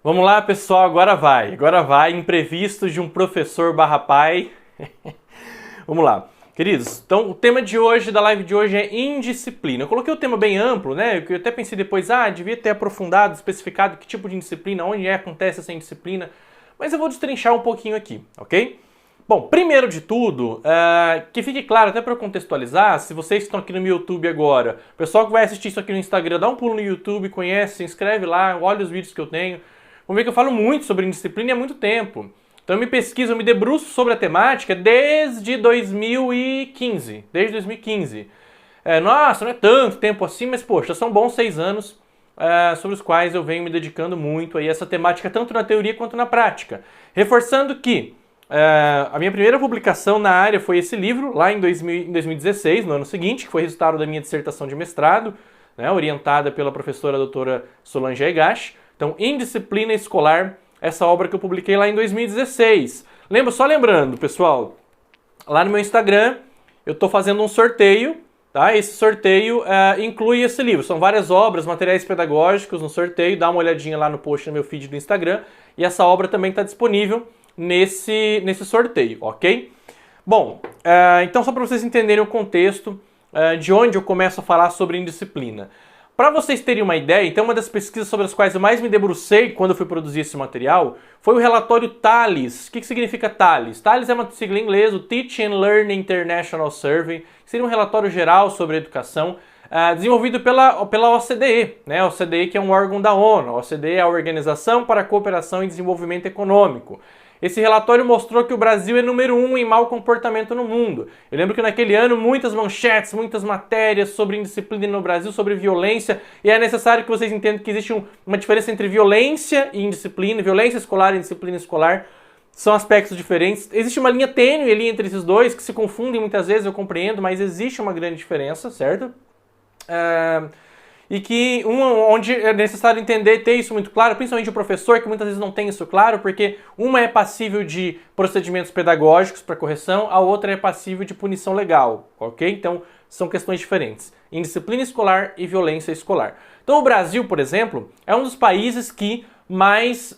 Vamos lá, pessoal, agora vai, imprevistos de um professor barra pai. Vamos lá, queridos, então o tema de hoje, da live de hoje é indisciplina. Eu coloquei o tema bem amplo, né, eu até pensei depois, devia ter aprofundado, especificado que tipo de indisciplina, onde acontece essa indisciplina, mas eu vou destrinchar um pouquinho aqui, ok? Bom, primeiro de tudo, que fique claro, até para eu contextualizar, se vocês estão aqui no meu YouTube agora, o pessoal que vai assistir isso aqui no Instagram, dá um pulo no YouTube, conhece, se inscreve lá, olha os vídeos que eu tenho. Vamos ver que eu falo muito sobre indisciplina há muito tempo. Então eu me pesquiso, eu me debruço sobre a temática desde 2015. Desde 2015. Nossa, não é tanto tempo assim, mas poxa, são bons 6 anos sobre os quais eu venho me dedicando muito a essa temática, tanto na teoria quanto na prática. Reforçando que a minha primeira publicação na área foi esse livro, lá em 2016, no ano seguinte, que foi resultado da minha dissertação de mestrado, né, orientada pela professora doutora Solange Aigashi. Então, Indisciplina Escolar, essa obra que eu publiquei lá em 2016. Só lembrando, pessoal, lá no meu Instagram eu estou fazendo um sorteio, tá? Esse sorteio inclui esse livro. São várias obras, materiais pedagógicos no sorteio. Dá uma olhadinha lá no post no meu feed do Instagram. E essa obra também está disponível nesse sorteio, ok? Bom, então só para vocês entenderem o contexto de onde eu começo a falar sobre indisciplina. Para vocês terem uma ideia, então uma das pesquisas sobre as quais eu mais me debrucei quando eu fui produzir esse material foi o relatório TALIS. O que significa TALIS? TALIS é uma sigla em inglês, o Teaching and Learning International Survey, que seria um relatório geral sobre a educação, desenvolvido pela OCDE, né? A OCDE que é um órgão da ONU. A OCDE é a Organização para a Cooperação e Desenvolvimento Econômico. Esse relatório mostrou que o Brasil é número 1 em mau comportamento no mundo. Eu lembro que naquele ano muitas manchetes, muitas matérias sobre indisciplina no Brasil, sobre violência, e é necessário que vocês entendam que existe uma diferença entre violência e indisciplina, violência escolar e indisciplina escolar, são aspectos diferentes. Existe uma linha tênue ali entre esses dois, que se confundem muitas vezes, eu compreendo, mas existe uma grande diferença, certo? E que onde é necessário entender, ter isso muito claro, principalmente o professor, que muitas vezes não tem isso claro, porque uma é passível de procedimentos pedagógicos para correção, a outra é passível de punição legal, ok? Então, são questões diferentes. Indisciplina escolar e violência escolar. Então, o Brasil, por exemplo, é um dos países que mais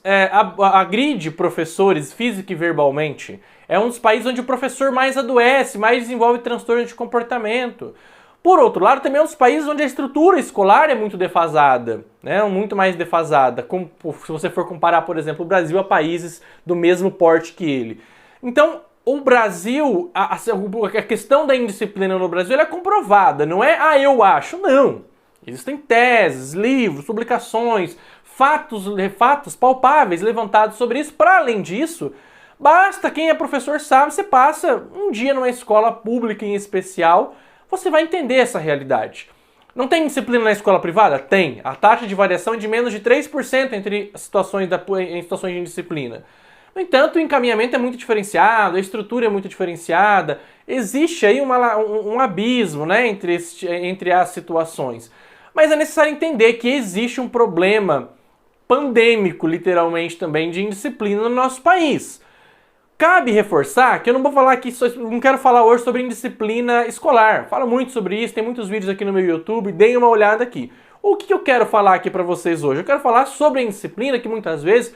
agride professores física e verbalmente. É um dos países onde o professor mais adoece, mais desenvolve transtorno de comportamento. Por outro lado, também é um dos países onde a estrutura escolar é muito defasada, né? Muito mais defasada, se você for comparar, por exemplo, o Brasil a países do mesmo porte que ele. Então, o Brasil, a questão da indisciplina no Brasil ela é comprovada, não é eu acho, não. Existem teses, livros, publicações, fatos palpáveis levantados sobre isso. Para além disso, basta quem é professor sabe, você passa um dia numa escola pública em especial, você vai entender essa realidade. Não tem disciplina na escola privada? Tem. A taxa de variação é de menos de 3% entre em situações de indisciplina. No entanto, o encaminhamento é muito diferenciado, a estrutura é muito diferenciada, existe aí um abismo, né, entre as situações. Mas é necessário entender que existe um problema pandêmico, literalmente também, de indisciplina no nosso país. Cabe reforçar que eu não vou falar aqui, não quero falar hoje sobre indisciplina escolar. Falo muito sobre isso, tem muitos vídeos aqui no meu YouTube, deem uma olhada aqui. O que eu quero falar aqui para vocês hoje? Eu quero falar sobre a indisciplina que muitas vezes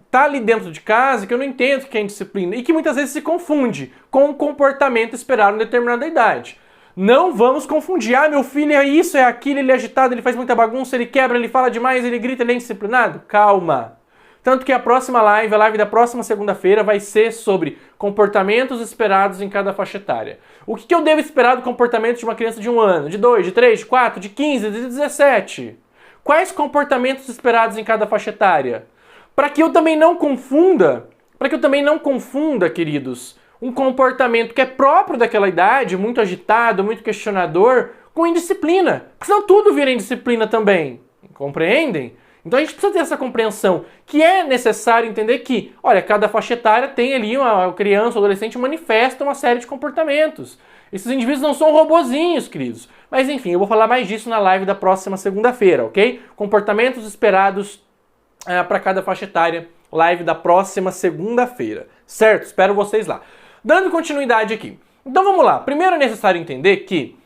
tá ali dentro de casa, que eu não entendo o que é indisciplina e que muitas vezes se confunde com o comportamento esperado em determinada idade. Não vamos confundir. Meu filho é isso, é aquilo, ele é agitado, ele faz muita bagunça, ele quebra, ele fala demais, ele grita, ele é indisciplinado. Calma. Tanto que a próxima live, a live da próxima segunda-feira, vai ser sobre comportamentos esperados em cada faixa etária. O que eu devo esperar do comportamento de uma criança de 1 ano, de 2, de 3, de 4, de 15, de 17? Quais comportamentos esperados em cada faixa etária? Para que eu também não confunda, queridos, um comportamento que é próprio daquela idade, muito agitado, muito questionador, com indisciplina. Porque senão tudo vira indisciplina também. Compreendem? Então a gente precisa ter essa compreensão, que é necessário entender que, olha, cada faixa etária tem ali uma criança ou adolescente manifesta uma série de comportamentos. Esses indivíduos não são robozinhos, queridos. Mas enfim, eu vou falar mais disso na live da próxima segunda-feira, ok? Comportamentos esperados para cada faixa etária live da próxima segunda-feira, certo? Espero vocês lá. Dando continuidade aqui. Então vamos lá. Primeiro é necessário entender que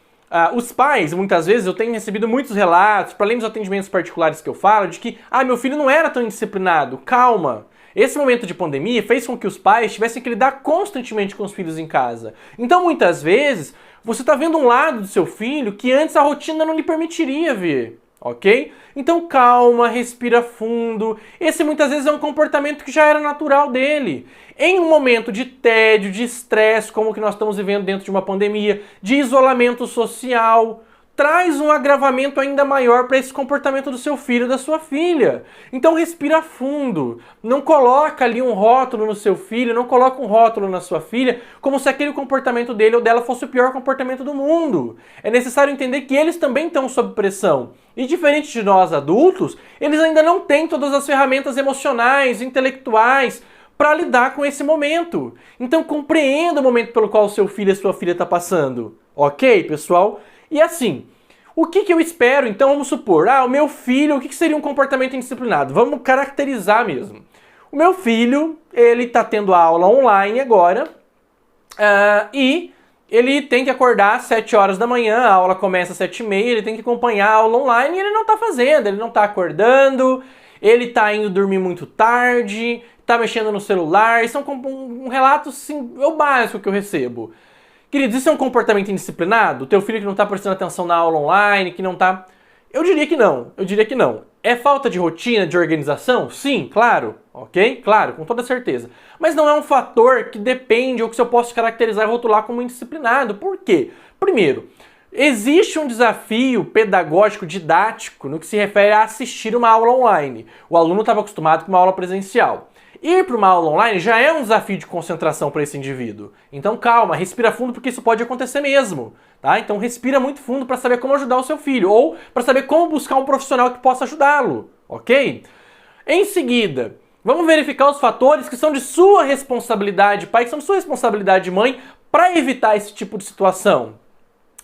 os pais, muitas vezes, eu tenho recebido muitos relatos, para além dos atendimentos particulares que eu falo, de que, meu filho não era tão indisciplinado. Calma. Esse momento de pandemia fez com que os pais tivessem que lidar constantemente com os filhos em casa. Então, muitas vezes, você está vendo um lado do seu filho que antes a rotina não lhe permitiria ver, ok? Então, calma, respira fundo. Esse, muitas vezes, é um comportamento que já era natural dele. Em um momento de tédio, de estresse, como o que nós estamos vivendo dentro de uma pandemia, de isolamento social, traz um agravamento ainda maior para esse comportamento do seu filho ou da sua filha. Então respira fundo, não coloca ali um rótulo no seu filho, não coloca um rótulo na sua filha, como se aquele comportamento dele ou dela fosse o pior comportamento do mundo. É necessário entender que eles também estão sob pressão. E diferente de nós adultos, eles ainda não têm todas as ferramentas emocionais, intelectuais, para lidar com esse momento. Então compreenda o momento pelo qual o seu filho e a sua filha está passando. Ok, pessoal? E assim, o que eu espero? Então vamos supor, o meu filho, o que seria um comportamento indisciplinado? Vamos caracterizar mesmo. O meu filho, ele está tendo aula online agora e ele tem que acordar às 7 horas da manhã, a aula começa às 7h30, ele tem que acompanhar a aula online e ele não está fazendo, ele não está acordando, ele está indo dormir muito tarde, está mexendo no celular. Isso é um relato, sim, é o básico que eu recebo. Queridos, isso é um comportamento indisciplinado? O teu filho que não está prestando atenção na aula online, que não está... Eu diria que não. É falta de rotina, de organização? Sim, claro, ok? Claro, com toda certeza. Mas não é um fator que depende ou que eu posso caracterizar e rotular como indisciplinado. Por quê? Primeiro, existe um desafio pedagógico, didático, no que se refere a assistir uma aula online. O aluno estava acostumado com uma aula presencial. Ir para uma aula online já é um desafio de concentração para esse indivíduo. Então calma, respira fundo porque isso pode acontecer mesmo. Tá? Então respira muito fundo para saber como ajudar o seu filho ou para saber como buscar um profissional que possa ajudá-lo, ok? Em seguida, vamos verificar os fatores que são de sua responsabilidade, pai, que são de sua responsabilidade, mãe, para evitar esse tipo de situação.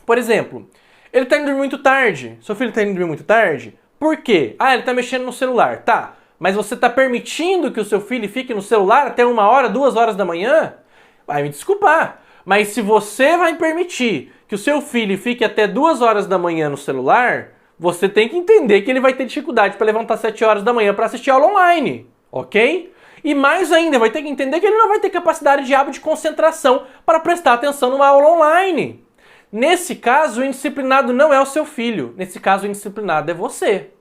Por exemplo, ele está indo dormir muito tarde. Seu filho está indo dormir muito tarde? Por quê? Ele está mexendo no celular. Tá. Mas você está permitindo que o seu filho fique no celular até 1 hora, 2 horas da manhã? Vai me desculpar. Mas se você vai permitir que o seu filho fique até 2 horas da manhã no celular, você tem que entender que ele vai ter dificuldade para levantar 7 horas da manhã para assistir aula online, ok? E mais ainda, vai ter que entender que ele não vai ter capacidade de hábito de concentração para prestar atenção numa aula online. Nesse caso, o indisciplinado não é o seu filho. Nesse caso, o indisciplinado é você.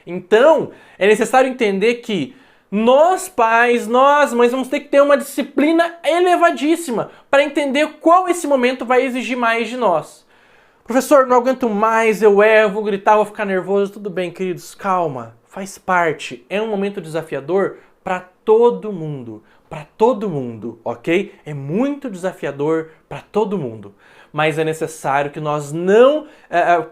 Então, é necessário entender que nós pais, nós mães, vamos ter que ter uma disciplina elevadíssima para entender qual esse momento vai exigir mais de nós. Professor, não aguento mais, eu erro, vou gritar, vou ficar nervoso. Tudo bem, queridos, calma, faz parte. É um momento desafiador para todo mundo, ok? É muito desafiador para todo mundo. Mas é necessário que nós não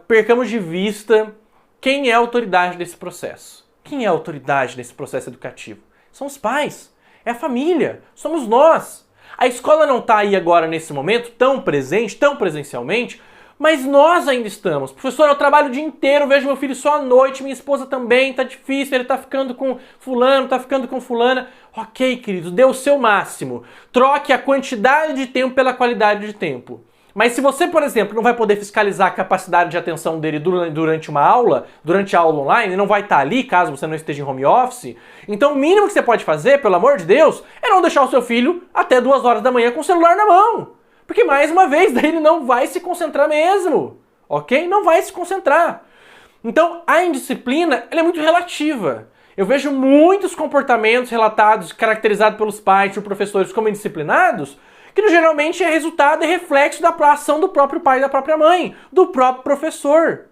percamos de vista quem é a autoridade desse processo. Quem é a autoridade desse processo educativo? São os pais, é a família, somos nós. A escola não está aí agora nesse momento tão presente, tão presencialmente, mas nós ainda estamos. Professor, eu trabalho o dia inteiro, vejo meu filho só à noite, minha esposa também, tá difícil, ele tá ficando com fulano, tá ficando com fulana. Ok, querido, dê o seu máximo. Troque a quantidade de tempo pela qualidade de tempo. Mas se você, por exemplo, não vai poder fiscalizar a capacidade de atenção dele durante uma aula, durante a aula online, não vai estar ali caso você não esteja em home office, então o mínimo que você pode fazer, pelo amor de Deus, é não deixar o seu filho até 2 horas da manhã com o celular na mão. Porque, mais uma vez, daí ele não vai se concentrar mesmo, ok? Não vai se concentrar. Então, a indisciplina, ela é muito relativa. Eu vejo muitos comportamentos relatados, caracterizados pelos pais e professores como indisciplinados, que geralmente é resultado e reflexo da ação do próprio pai e da própria mãe, do próprio professor.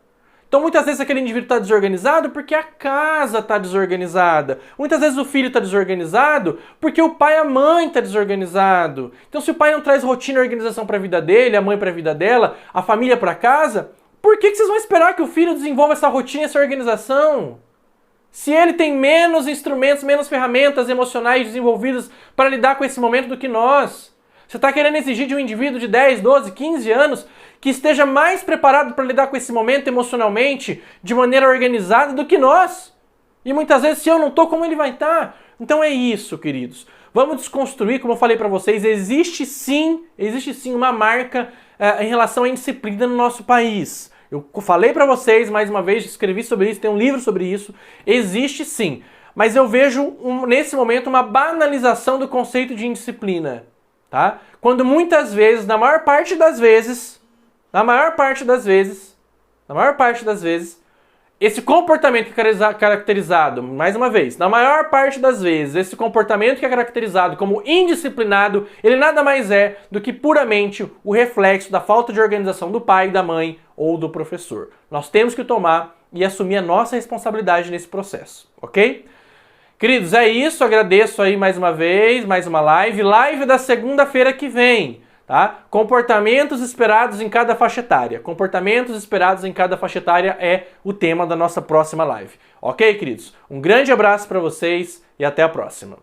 Então muitas vezes aquele indivíduo está desorganizado porque a casa está desorganizada. Muitas vezes o filho está desorganizado porque o pai e a mãe estão desorganizados. Então se o pai não traz rotina e organização para a vida dele, a mãe para a vida dela, a família para casa, por que vocês vão esperar que o filho desenvolva essa rotina e essa organização? Se ele tem menos instrumentos, menos ferramentas emocionais desenvolvidas para lidar com esse momento do que nós. Você está querendo exigir de um indivíduo de 10, 12, 15 anos que esteja mais preparado para lidar com esse momento emocionalmente, de maneira organizada, do que nós. E muitas vezes, se eu não estou, como ele vai estar? Então é isso, queridos. Vamos desconstruir, como eu falei para vocês, existe sim uma marca em relação à indisciplina no nosso país. Eu falei para vocês, mais uma vez, escrevi sobre isso, tem um livro sobre isso. Existe sim. Mas eu vejo, nesse momento, uma banalização do conceito de indisciplina. Tá? Quando muitas vezes, na maior parte das vezes, esse comportamento que é caracterizado, mais uma vez, na maior parte das vezes, esse comportamento que é caracterizado como indisciplinado, ele nada mais é do que puramente o reflexo da falta de organização do pai, da mãe ou do professor. Nós temos que tomar e assumir a nossa responsabilidade nesse processo, ok? Queridos, é isso, agradeço aí mais uma vez, mais uma live da segunda-feira que vem. Tá? Comportamentos esperados em cada faixa etária. Comportamentos esperados em cada faixa etária é o tema da nossa próxima live. Ok, queridos? Um grande abraço para vocês e até a próxima.